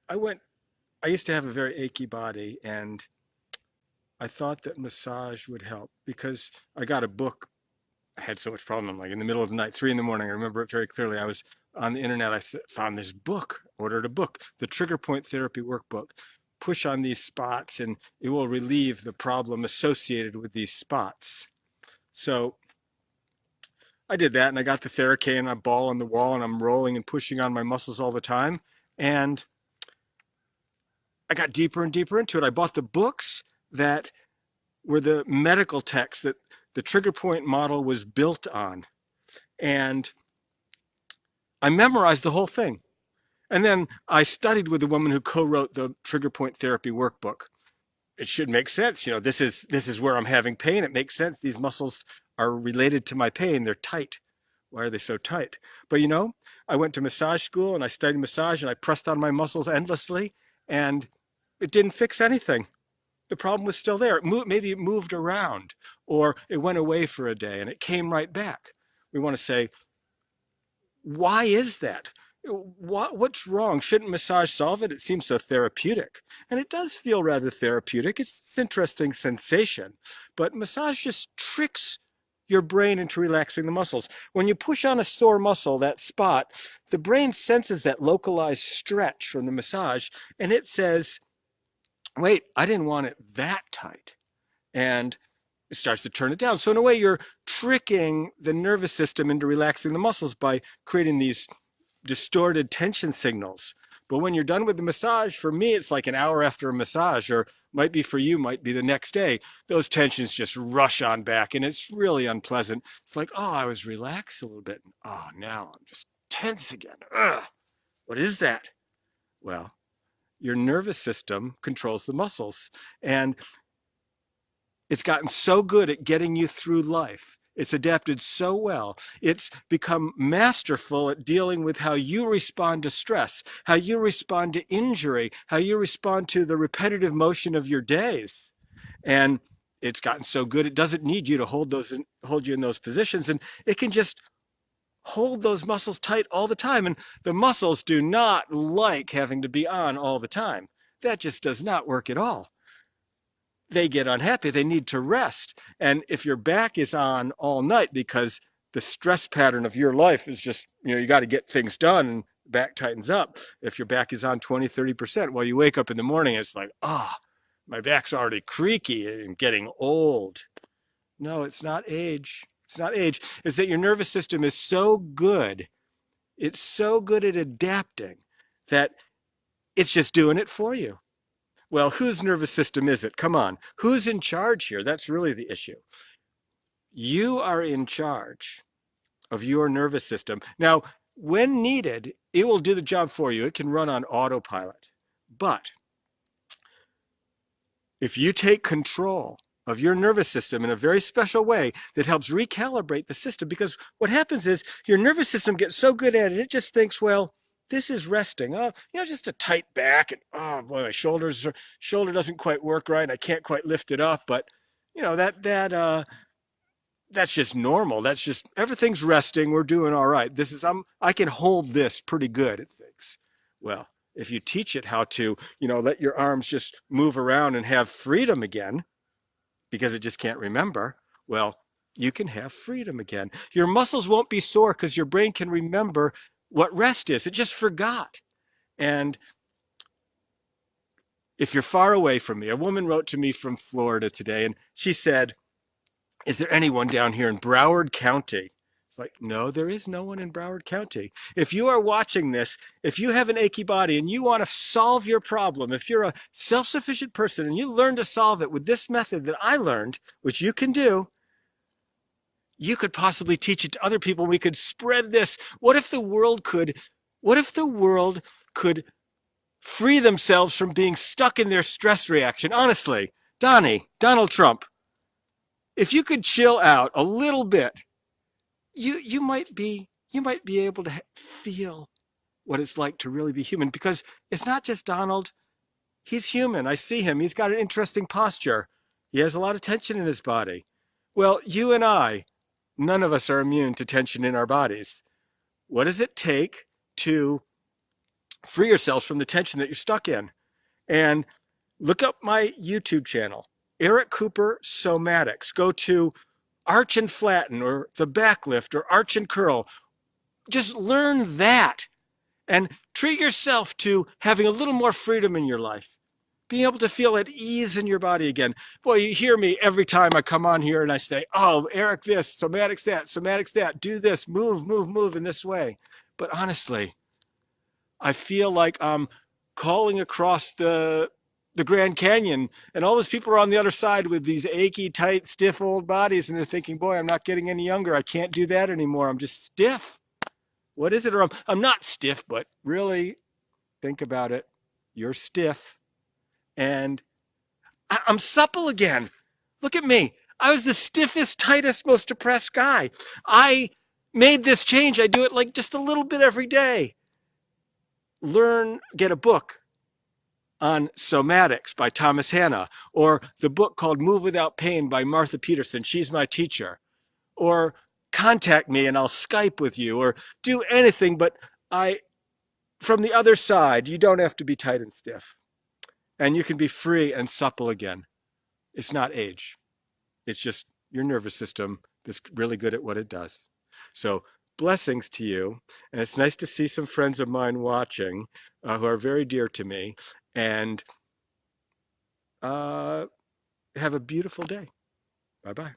I used to have a very achy body, and I thought that massage would help because I got a book. I had so much problem. Like in the middle of the night, 3 in the morning, I remember it very clearly. I was on the internet. Found this book, ordered a book, the Trigger Point Therapy Workbook. Push on these spots and it will relieve the problem associated with these spots. So I did that and I got the Theracane and I ball on the wall and I'm rolling and pushing on my muscles all the time. And I got deeper and deeper into it. I bought the books that were the medical texts that the trigger point model was built on. And I memorized the whole thing. And then I studied with the woman who co-wrote the trigger point therapy workbook. It should make sense. You know, this is where I'm having pain. It makes sense. These muscles are related to my pain. They're tight. Why are they so tight? But you know, I went to massage school and I studied massage and I pressed on my muscles endlessly and it didn't fix anything. The problem was still there. Maybe it moved around or it went away for a day and it came right back. We want to say, why is that? What's wrong? Shouldn't massage solve it? It seems so therapeutic. And it does feel rather therapeutic. It's an interesting sensation. But massage just tricks your brain into relaxing the muscles. When you push on a sore muscle, that spot, the brain senses that localized stretch from the massage, and it says, wait, I didn't want it that tight. And it starts to turn it down. So in a way, you're tricking the nervous system into relaxing the muscles by creating these distorted tension signals. But when you're done with the massage, for me, it's like an hour after a massage, or might be for you, might be the next day. Those tensions just rush on back, and it's really unpleasant. It's like, oh, I was relaxed a little bit. Oh, now I'm just tense again. Ugh, what is that? Well, your nervous system controls the muscles, and it's gotten so good at getting you through life. It's adapted so well. It's become masterful at dealing with how you respond to stress, how you respond to injury, how you respond to the repetitive motion of your days. And it's gotten so good, it doesn't need you to hold you in those positions. And it can just hold those muscles tight all the time. And the muscles do not like having to be on all the time. That just does not work at all. They get unhappy. They need to rest. And if your back is on all night because the stress pattern of your life is just, you got to get things done and back tightens up. If your back is on 20, 30%, well, you wake up in the morning, it's like, my back's already creaky and getting old. No, it's not age. It's not age. It's that your nervous system is so good. It's so good at adapting that it's just doing it for you. Well, whose nervous system is it? Come on. Who's in charge here? That's really the issue. You are in charge of your nervous system. Now, when needed, it will do the job for you. It can run on autopilot. But if you take control of your nervous system in a very special way that helps recalibrate the system, because what happens is your nervous system gets so good at it, it just thinks, well, this is resting. Oh, just a tight back, and oh boy, my shoulder doesn't quite work right. I can't quite lift it up, but that's just normal. That's just everything's resting. We're doing all right. I can hold this pretty good, it thinks. Well, if you teach it how to, let your arms just move around and have freedom again, because it just can't remember, well, you can have freedom again. Your muscles won't be sore because your brain can remember what rest is. It just forgot. And if you're far away from me, a woman wrote to me from Florida today, and she said, is there anyone down here in Broward County? It's like, no, there is no one in Broward County. If you are watching this, if you have an achy body and you want to solve your problem, if you're a self-sufficient person and you learn to solve it with this method that I learned, which you can do, you could possibly teach it to other people. We could spread this. What if the world could free themselves from being stuck in their stress reaction? Honestly, Donald Trump, if you could chill out a little bit, you might be able to feel what it's like to really be human, because it's not just Donald. He's human. I see him. He's got an interesting posture. He has a lot of tension in his body. Well, you and I, none of us are immune to tension in our bodies. What does it take to free yourselves from the tension that you're stuck in. And look up my YouTube channel, Eric Cooper Somatics. Go to arch and flatten or the back lift or arch and curl. Just learn that and treat yourself to having a little more freedom in your life. Being able to feel at ease in your body again. Boy, you hear me every time I come on here and I say, oh, Eric this, somatics that, do this, move in this way. But honestly, I feel like I'm calling across the Grand Canyon and all those people are on the other side with these achy, tight, stiff old bodies and they're thinking, boy, I'm not getting any younger. I can't do that anymore. I'm just stiff. What is it? Or I'm not stiff, but really think about it. You're stiff and I'm supple again. Look at me. I was the stiffest, tightest, most depressed guy. I made this change. I do it like just a little bit every day. Get a book on Somatics by Thomas Hanna, or the book called Move Without Pain by Martha Peterson. She's my teacher. Or contact me and I'll Skype with you, or do anything, but from the other side, you don't have to be tight and stiff. And you can be free and supple again. It's not age. It's just your nervous system that's really good at what it does. So blessings to you. And it's nice to see some friends of mine watching who are very dear to me. And have a beautiful day. Bye-bye.